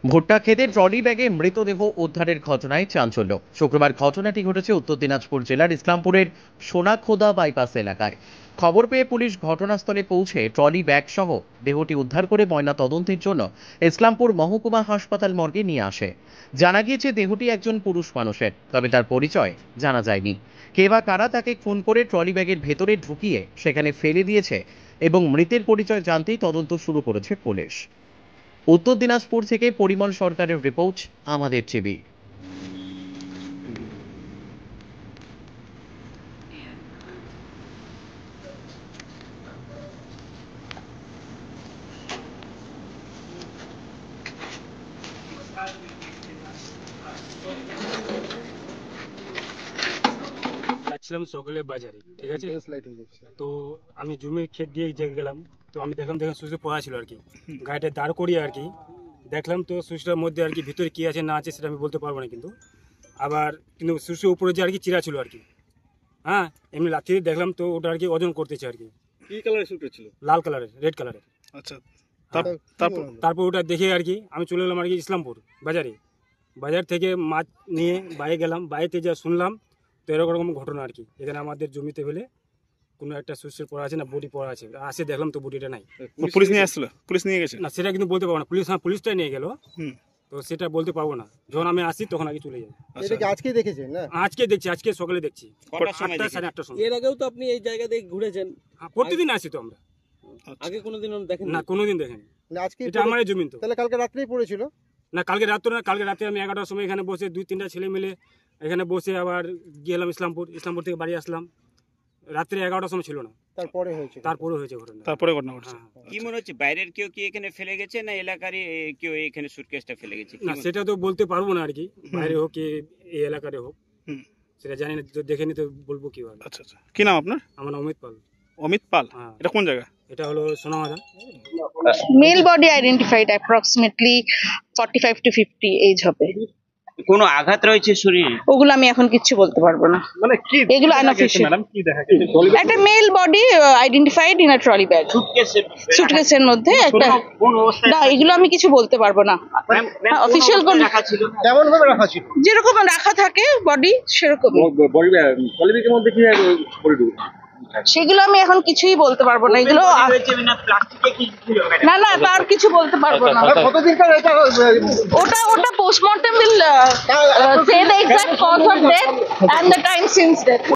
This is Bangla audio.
ভুট্টা খেতে ট্রলি ব্যাগে মৃতদেহ উদ্ধারের ঘটনায় চাঞ্চল্য। শুক্রবার ঘটনাটি ঘটেছে উত্তর দিনাজপুর জেলার ইসলামপুরের সোনাখোদা বাইপাস এলাকায়। খবর পেয়ে পুলিশ ঘটনাস্থলে পৌঁছে ট্রলি ব্যাগ সহ দেহটি উদ্ধার করে ময়না তদন্তের জন্য ইসলামপুর মহকুমা হাসপাতাল মর্গে নিয়ে আসে। জানা গিয়েছে দেহটি একজন পুরুষ মানুষের, তবে তার পরিচয় জানা যায়নি। কে বা কারা তাকে খুন করে ট্রলি ব্যাগের ভেতরে ঢুকিয়ে সেখানে ফেলে দিয়েছে এবং মৃতের পরিচয় জানতেই তদন্ত শুরু করেছে পুলিশ। উত্তর দিনাজপুর থেকে পরিমল সরকারের রিপোর্ট, আমাদের টিভি। যাচ্ছিলাম সকালে বাজারে, ঠিক আছে। তো আমি জমি ক্ষেত দিয়ে গেলাম, তো আমি দেখলাম সুইচটা পড়া ছিল আর কি। গাড়িটা দাঁড় করিয়ে আর কি দেখলাম, তো সুইচটার মধ্যে আর কি ভিতরে কি আছে না আছে সেটা আমি বলতে পারবো না, কিন্তু সুইচের উপরে যে আর কি চিরা ছিল আর কি। হ্যাঁ, এমনি লাথি দেখলাম, তো ওটা আর কি ওজন করতেছে আর কি। কি কালারের সুইচ ছিল? লাল কালারের, রেড কালারের। আচ্ছা, তারপর ওটা দেখে আর কি আমি চলে এলাম আর কি ইসলামপুর বাজারে। বাজার থেকে মাছ নিয়ে বাইরে গেলাম, বাইরেতে যা শুনলাম তো এরকম ঘটনা আর কি। এখানে আমাদের জমিতে ফেলে কোনো একটা সুইচের পড়া আছে না, বডি পড়া আছে। আসে দেখলাম তো বডিটা নাই। পুলিশ নিয়ে আসছিল? পুলিশ নিয়ে গেছে না, সেটা কিন্তু বলতে পারবো না। পুলিশটা নিয়ে গেল, তো সেটা বলতে পারবো না। যখন আমি আসি তখন আগে চলে যাই। আজকে দেখেছেন না? আজকে দেখছি, আজকে সকালে দেখছি 8টা সাড়ে 8টার সময়। এর আগেও তো আপনি এই জায়গা দিয়ে ঘুরেছেন? প্রতিদিন আসি তো আমরা। আগে কোনোদিন দেখেন না, কোনোদিন দেখিনি। আজকে এটা আমারই জমি। তো তাহলে কালকে রাত্রেই পড়েছিল? না, কালকে রাতে আমি 11টার সময় এখানে বসে 2-3টা ছেলে মিলে এখানে বসে আবার গেলাম ইসলামপুর থেকে বাড়ি আসলাম। রাত্রে 11টার সময় ছিল না, তারপরে হয়েছে ঘটনা। তারপরে ঘটনা ঘটছে। কি মনে হচ্ছে, বাইরের কেউ কি এখানে ফেলে গেছে না এলাকারই কেউ এখানে সুটকেসটা ফেলে গেছে? না, সেটা তো বলতে পারবো না আর কি। বাইরে হোক কি এই এলাকারে হোক সেটা জানি না, দেখে নিতে বলবো কিভাবে। আচ্ছা আচ্ছা, কি নাম আপনার? আমার নাম অমিত পাল। অমিত পাল? হ্যাঁ। এটা কোন জায়গা? এটা হলো সোনামাদা। Male body identified approximately 45 to 50 age হবে। কোনো আঘাত রয়েছে শরীরে? ওগুলো আমি এখন কিছু বলতে পারবো না। মানে কি এগুলো আনঅফিশিয়াল। ম্যাডাম কি দেখা গেছে? একটা male body identified in a trolley bag. সুটকেসের মধ্যে একটা। না, এগুলো আমি কিছু বলতে পারবো না। অফিশিয়াল কোন রাখা ছিল? কেমন ভাবে রাখা ছিল? যেরকম রাখা থাকে বডি সেরকমই। পলিব্যাগের মধ্যে কি বডি? সেগুলো আমি এখন কিছুই বলতে পারবো না। এগুলো না না, তার কিছু বলতে পারবো না। কতদিনকার এটা? ওটা post-mortem will say the exact cause of death and the time since death.